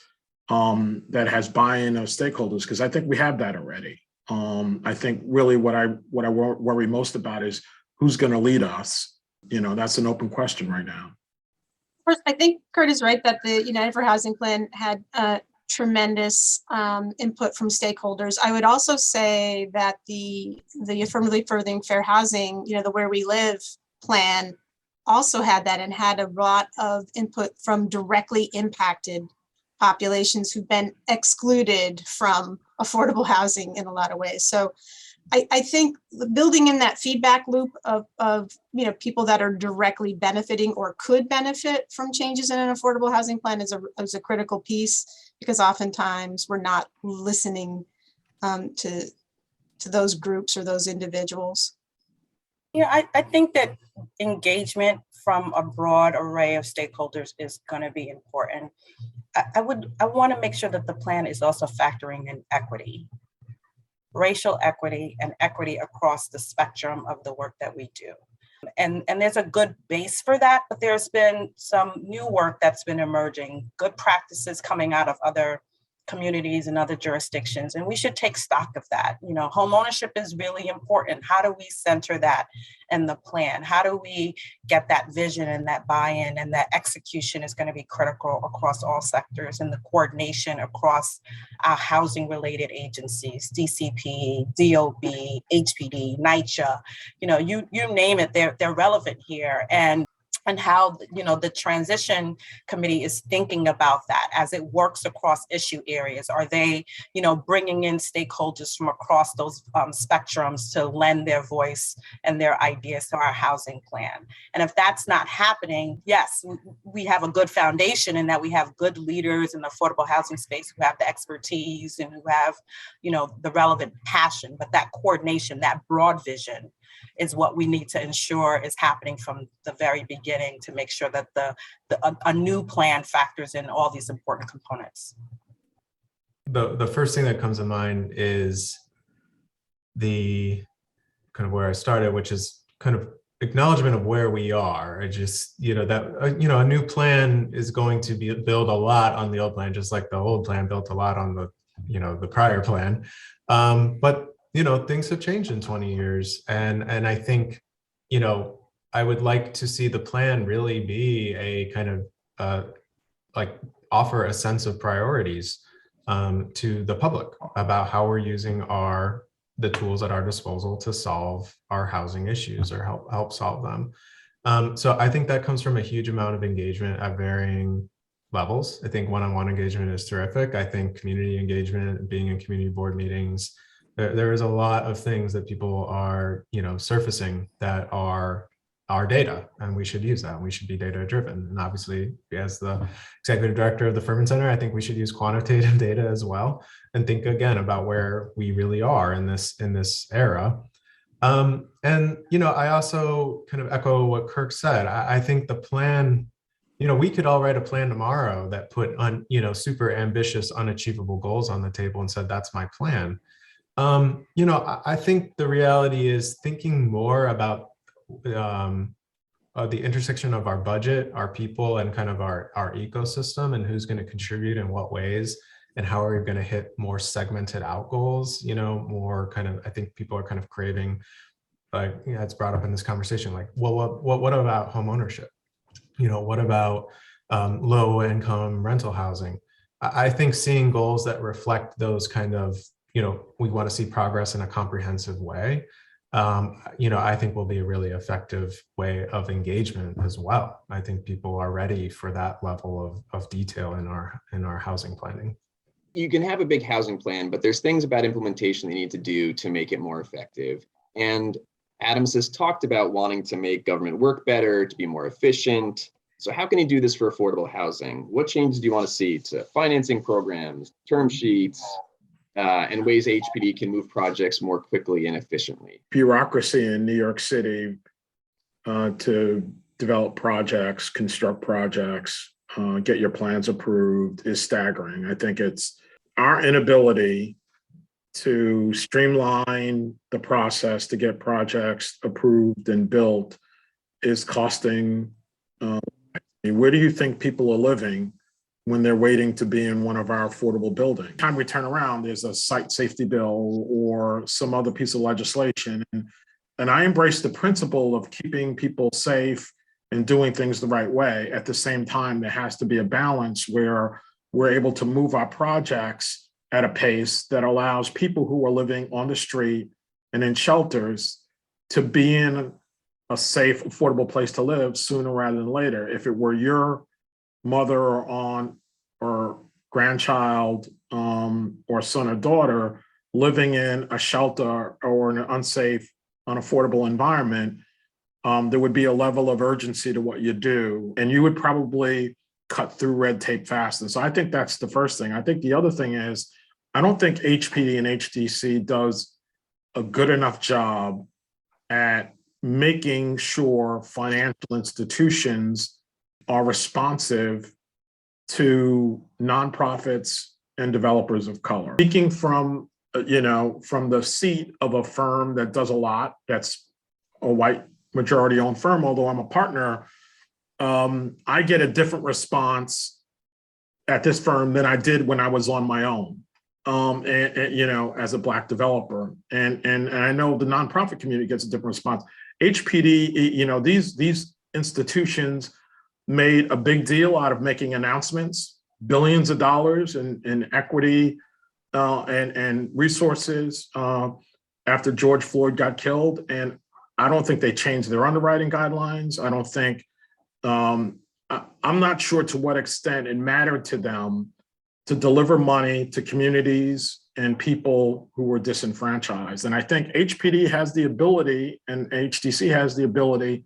has buy-in of stakeholders, because I think we have that already. I think really what I worry most about is who's going to lead us. That's an open question right now. Of course, I think Kurt is right that the United for Housing Plan had tremendous input from stakeholders. I would also say that the Affirmatively Furthering Fair Housing, the Where We Live plan also had that, and had a lot of input from directly impacted populations who've been excluded from affordable housing in a lot of ways. So I think building in that feedback loop of people that are directly benefiting or could benefit from changes in an affordable housing plan is a critical piece, because oftentimes we're not listening to those groups or those individuals. Yeah, I think that engagement from a broad array of stakeholders is going to be important. I want to make sure that the plan is also factoring in equity, racial equity, and equity across the spectrum of the work that we do. And there's a good base for that, but there's been some new work that's been emerging, good practices coming out of other communities and other jurisdictions, and we should take stock of that. Home ownership is really important. How do we center that in the plan? How do we get that vision and that buy-in, and that execution is going to be critical across all sectors, and the coordination across our housing related agencies, DCP, DOB, HPD, NYCHA, you name it, they're relevant here. And how the transition committee is thinking about that as it works across issue areas. Are they bringing in stakeholders from across those spectrums to lend their voice and their ideas to our housing plan? And if that's not happening, yes, we have a good foundation in that we have good leaders in the affordable housing space who have the expertise and who have the relevant passion, but that coordination, that broad vision is what we need to ensure is happening from the very beginning, to make sure that a new plan factors in all these important components. The first thing that comes to mind is the kind of where I started, which is kind of acknowledgement of where we are. I just, a new plan is going to build a lot on the old plan, just like the old plan built a lot on the prior plan. But things have changed in 20 years. And I think, I would like to see the plan really be a kind of offer a sense of priorities to the public about how we're using the tools at our disposal to solve our housing issues or help solve them. So I think that comes from a huge amount of engagement at varying levels. I think one-on-one engagement is terrific. I think community engagement, being in community board meetings, there is a lot of things that people are, surfacing that are our data, and we should use that. And we should be data driven. And obviously, as the executive director of the Furman Center, I think we should use quantitative data as well, and think again about where we really are in this era. And I also kind of echo what Kirk said. I think the plan, we could all write a plan tomorrow that put super ambitious, unachievable goals on the table and said, that's my plan. I think the reality is thinking more about the intersection of our budget, our people, and kind of our ecosystem, and who's going to contribute in what ways, and how are we going to hit more segmented out goals, more kind of, I think people are kind of craving, like, it's brought up in this conversation, like, well, what about home ownership? What about low income rental housing? I think seeing goals that reflect those kind of, we want to see progress in a comprehensive way, I think will be a really effective way of engagement as well. I think people are ready for that level of detail in our housing planning. You can have a big housing plan, but there's things about implementation they need to do to make it more effective. And Adams has talked about wanting to make government work better, to be more efficient. So how can you do this for affordable housing? What changes do you want to see to financing programs, term sheets, and ways HPD can move projects more quickly and efficiently? Bureaucracy in New York City to develop projects, construct projects, get your plans approved is staggering. I think it's our inability to streamline the process to get projects approved and built is costing. Where do you think people are living when they're waiting to be in one of our affordable buildings? Every time we turn around, there's a site safety bill or some other piece of legislation. And I embrace the principle of keeping people safe and doing things the right way. At the same time, there has to be a balance where we're able to move our projects at a pace that allows people who are living on the street and in shelters to be in a safe, affordable place to live sooner rather than later. If it were your mother or aunt or grandchild or son or daughter living in a shelter or in an unsafe, unaffordable environment, there would be a level of urgency to what you do, and you would probably cut through red tape fast. And so I think that's the first thing. I think the other thing is, I don't think HPD and HDC does a good enough job at making sure financial institutions are responsive to nonprofits and developers of color. Speaking from the seat of a firm that does a lot, that's a white majority owned firm, although I'm a partner, I get a different response at this firm than I did when I was on my own, as a Black developer. And I know the nonprofit community gets a different response. HPD, these institutions made a big deal out of making announcements, billions of dollars in equity and resources after George Floyd got killed. And I don't think they changed their underwriting guidelines. I don't think, I'm not sure to what extent it mattered to them to deliver money to communities and people who were disenfranchised. And I think HPD has the ability, and HDC has the ability,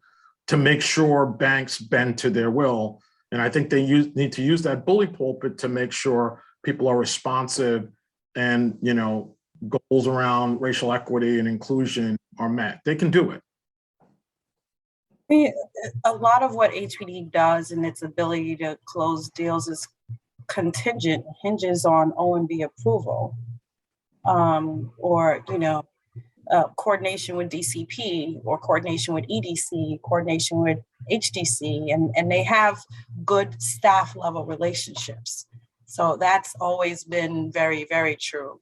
to make sure banks bend to their will. And I think they need to use that bully pulpit to make sure people are responsive and, goals around racial equity and inclusion are met. They can do it. A lot of what HPD does and its ability to close deals is contingent, hinges on OMB approval, or coordination with DCP or coordination with EDC, coordination with HDC, and they have good staff level relationships. So that's always been very, very true.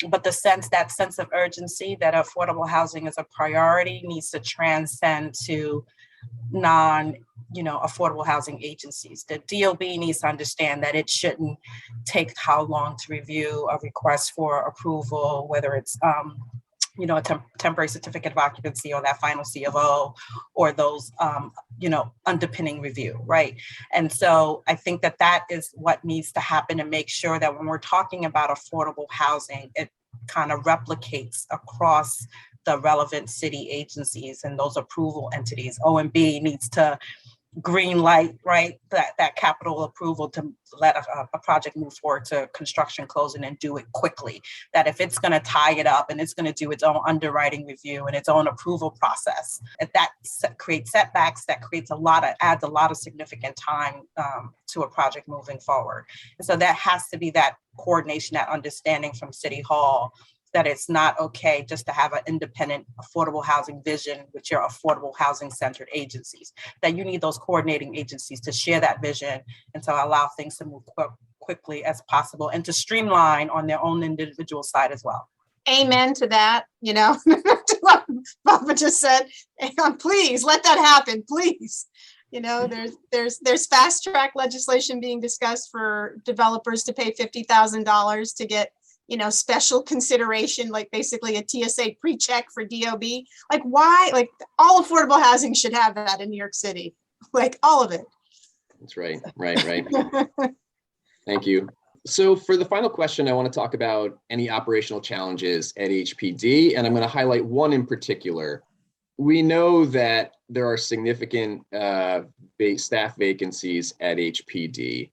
But that sense of urgency that affordable housing is a priority needs to transcend to affordable housing agencies. The DOB needs to understand that it shouldn't take how long to review a request for approval, whether it's a temporary certificate of occupancy or that final CFO or those underpinning review, right? And so I think that is what needs to happen to make sure that when we're talking about affordable housing, it kind of replicates across the relevant city agencies and those approval entities. OMB needs to green light, right, that capital approval to let a project move forward to construction closing and do it quickly. That if it's going to tie it up and it's going to do its own underwriting review and its own approval process, if that creates setbacks, that adds a lot of significant time to a project moving forward. And so that has to be that coordination, that understanding from City Hall, that it's not okay just to have an independent affordable housing vision with your affordable housing centered agencies, that you need those coordinating agencies to share that vision and to allow things to move quickly as possible and to streamline on their own individual side as well. Amen to that, to what Baba just said. And please let that happen, please. There's fast track legislation being discussed for developers to pay $50,000 to get special consideration, like basically a TSA pre-check for DOB. Like why? Like all affordable housing should have that in New York City, like all of it. That's right. Thank you. So for the final question, I want to talk about any operational challenges at HPD, and I'm going to highlight one in particular. We know that there are significant staff vacancies at HPD.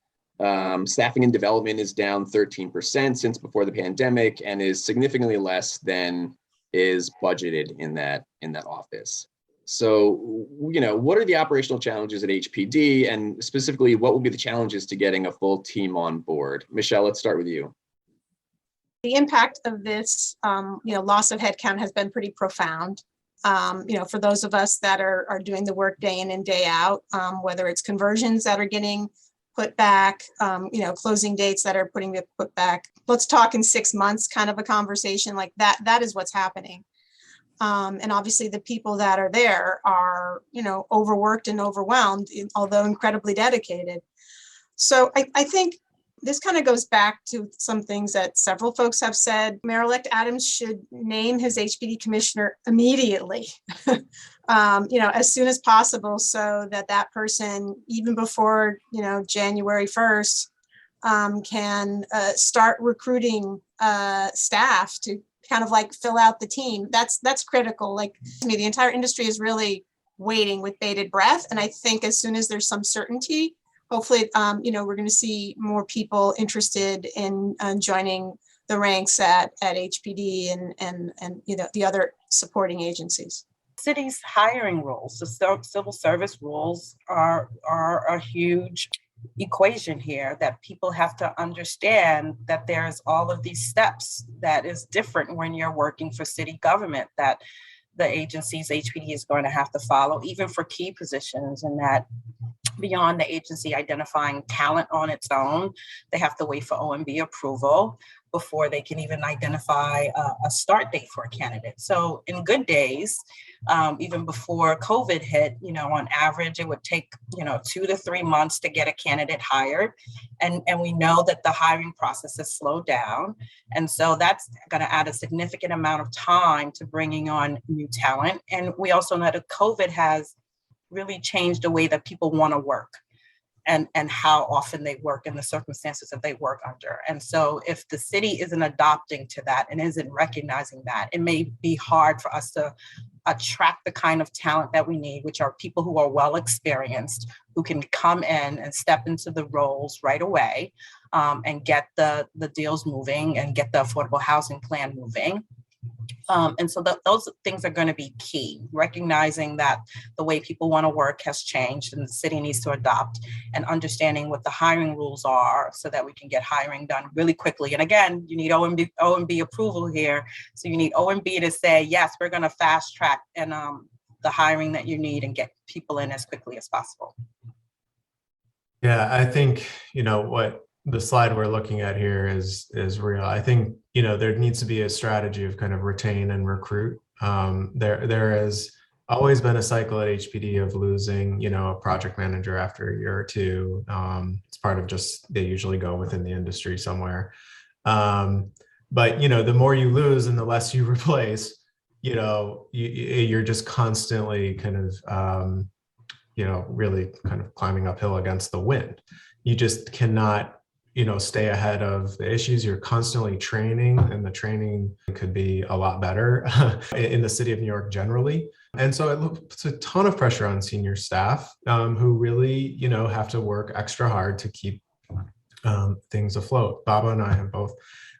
Staffing and development is down 13% since before the pandemic and is significantly less than is budgeted in that office. So, what are the operational challenges at HPD, and specifically, what will be the challenges to getting a full team on board? Michelle, let's start with you. The impact of this, loss of headcount has been pretty profound. For those of us that are doing the work day in and day out, whether it's conversions that are getting put back, closing dates that are put back. Let's talk in 6 months kind of a conversation like that. That is what's happening. And obviously the people that are there are, overworked and overwhelmed, although incredibly dedicated. So I think this kind of goes back to some things that several folks have said. Mayor-elect Adams should name his HPD commissioner immediately, as soon as possible, so that person, even before, January 1st, can start recruiting staff to kind of like fill out the team. That's critical. Like, to me, the entire industry is really waiting with bated breath. And I think as soon as there's some certainty, hopefully, we're going to see more people interested in joining the ranks at HPD and the other supporting agencies. City's hiring rules, the civil service rules are a huge equation here, that people have to understand that there's all of these steps that is different when you're working for city government, that the agencies HPD is going to have to follow, even for key positions, and that beyond the agency identifying talent on its own, they have to wait for OMB approval before they can even identify a start date for a candidate. So in good days, even before COVID hit, on average, it would take, 2 to 3 months to get a candidate hired. And we know that the hiring process has slowed down. And so that's going to add a significant amount of time to bringing on new talent. And we also know that COVID has really changed the way that people want to work and how often they work and the circumstances that they work under. And so if the city isn't adopting to that and isn't recognizing that, it may be hard for us to attract the kind of talent that we need, which are people who are well experienced, who can come in and step into the roles right away, and get the deals moving and get the affordable housing plan moving. And so those things are going to be key, recognizing that the way people want to work has changed and the city needs to adopt, and understanding what the hiring rules are so that we can get hiring done really quickly. And again, you need OMB approval here. So you need OMB to say, yes, we're going to fast track and the hiring that you need and get people in as quickly as possible. Yeah, I think, what the slide we're looking at here is real. I think, there needs to be a strategy of kind of retain and recruit. There has always been a cycle at HPD of losing, a project manager after a year or two. It's part of just, they usually go within the industry somewhere. But, the more you lose and the less you replace, you're just constantly kind of, really kind of climbing uphill against the wind. You just cannot stay ahead of the issues. You're constantly training, and the training could be a lot better in the city of New York generally. And so it puts a ton of pressure on senior staff who really, have to work extra hard to keep things afloat. Baba and I have both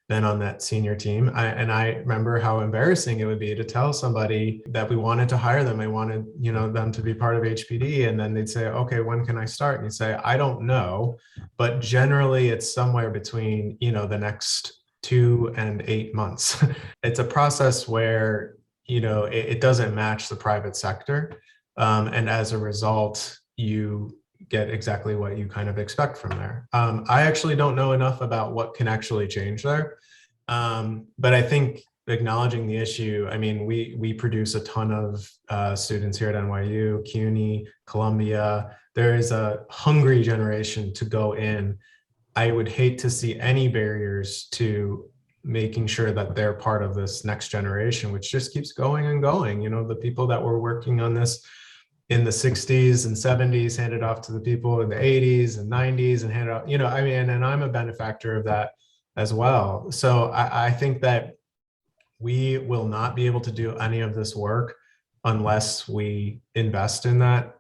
been on that senior team. And I remember how embarrassing it would be to tell somebody that we wanted to hire them. I wanted, them to be part of HPD. And then they'd say, okay, when can I start? And you'd say, I don't know. But generally it's somewhere between, the next 2 and 8 months. It's a process where, it doesn't match the private sector. And as a result, you get exactly what you kind of expect from there. I actually don't know enough about what can actually change there. But I think acknowledging the issue, I mean, we produce a ton of students here at NYU, CUNY, Columbia. There is a hungry generation to go in. I would hate to see any barriers to making sure that they're part of this next generation, which just keeps going and going. The people that were working on this in the 60s and 70s handed off to the people in the 80s and 90s and handed off, and I'm a benefactor of that as well. So I think that we will not be able to do any of this work unless we invest in that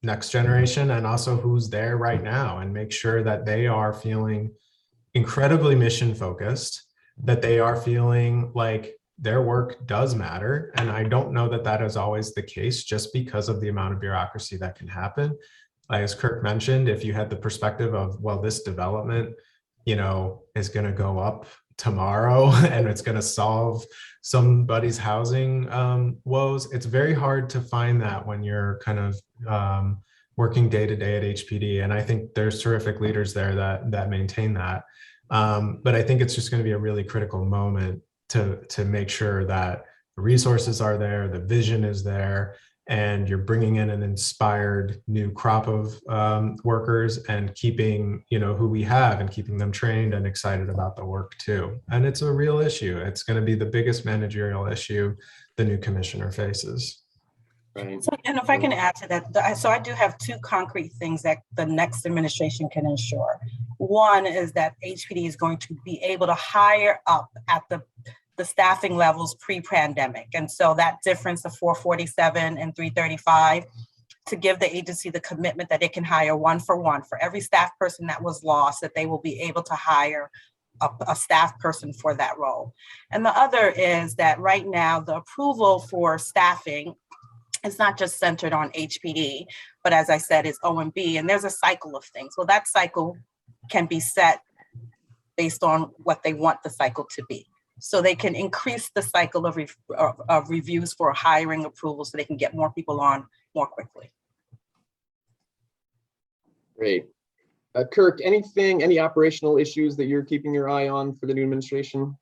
next generation, and also who's there right now, and make sure that they are feeling incredibly mission focused, that they are feeling like their work does matter. And I don't know that that is always the case, just because of the amount of bureaucracy that can happen. As Kirk mentioned, if you had the perspective of, well, this development, is going to go up tomorrow and it's going to solve somebody's housing woes, it's very hard to find that when you're kind of working day to day at HPD. And I think there's terrific leaders there that maintain that. But I think it's just going to be a really critical moment to make sure that the resources are there, the vision is there, and you're bringing in an inspired new crop of workers, and keeping, who we have, and keeping them trained and excited about the work too. And it's a real issue. It's going to be the biggest managerial issue the new commissioner faces. Right. So, and if I can add to that, so I do have 2 concrete things that the next administration can ensure. One is that HPD is going to be able to hire up at the staffing levels pre-pandemic. And so that difference of 447 and 335, to give the agency the commitment that it can hire 1 for 1 for every staff person that was lost, that they will be able to hire a staff person for that role. And the other is that right now, the approval for staffing is not just centered on HPD, but as I said, is OMB, and there's a cycle of things. Well, that cycle can be set based on what they want the cycle to be. So they can increase the cycle of reviews for hiring approval, so they can get more people on more quickly. Great. Kirk, any operational issues that you're keeping your eye on for the new administration?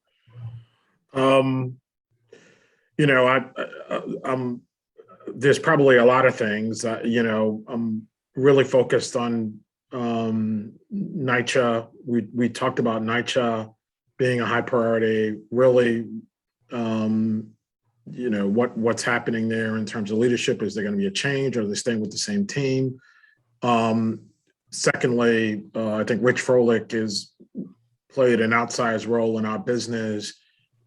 There's probably a lot of things. I'm really focused on NYCHA. We talked about NYCHA being a high priority. Really, what's happening there in terms of leadership? Is there going to be a change, or are they staying with the same team? Secondly, I think Rich Froelich has played an outsized role in our business,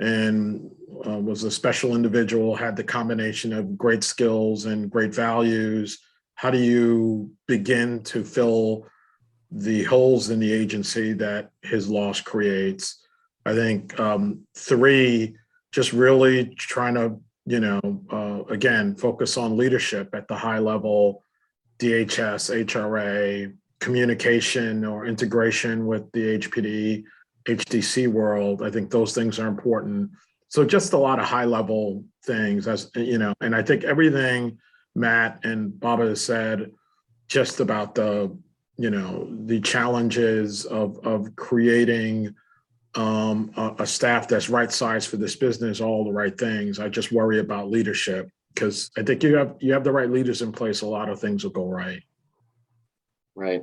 and was a special individual, had the combination of great skills and great values. How do you begin to fill the holes in the agency that his loss creates? I think 3, just really trying to, again, focus on leadership at the high level, DHS, HRA, communication or integration with the HPD, HDC world. I think those things are important. So just a lot of high level things, and I think everything Matt and Baba has said just about the challenges of creating a staff that's right sized for this business, all the right things. I just worry about leadership, because I think you have the right leaders in place, a lot of things will go right. Right.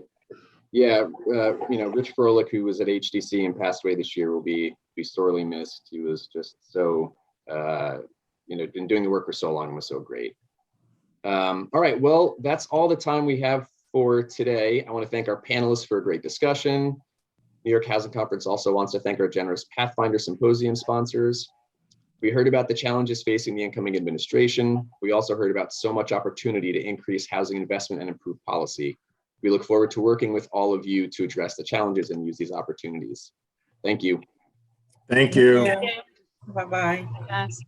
Yeah. Rich Froelich, who was at HDC and passed away this year, will be sorely missed. He was just so, been doing the work for so long and was so great. All right. Well, that's all the time we have for today. I want to thank our panelists for a great discussion. New York Housing Conference also wants to thank our generous Pathfinder Symposium sponsors. We heard about the challenges facing the incoming administration. We also heard about so much opportunity to increase housing investment and improve policy. We look forward to working with all of you to address the challenges and use these opportunities. Thank you. Thank you. Bye-bye. Yes.